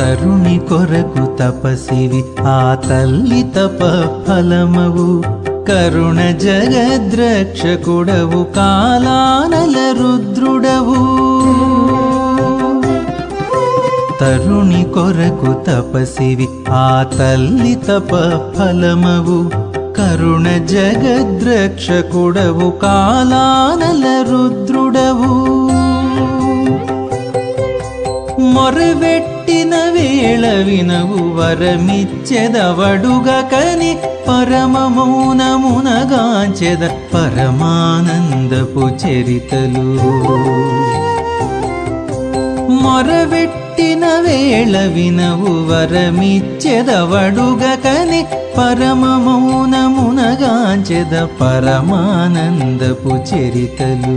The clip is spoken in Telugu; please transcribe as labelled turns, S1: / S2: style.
S1: తరుణి కొరకు తపసివి ఆ తల్లి తప ఫలమవు కరుణ జగద్రక్షకుడవు కాలానల రుద్రుడవు తరుణి కొరకు తపసివి ఆ తల్లి తప ఫలమవు కరుణ జగద్రక్షకుడవు కాలానల రుద్రుడవు మొరవెట్టిన వేళ వినవు వరమిచ్చెదవడుగకని పరమ మౌనమునగాంచెద పరమానందపు చరితలు మొరవెట్టిన వేళ వినవు వరమిచ్చెదవడుగకని పరమ మౌనమునగాంచెద పరమానందపు చరితలు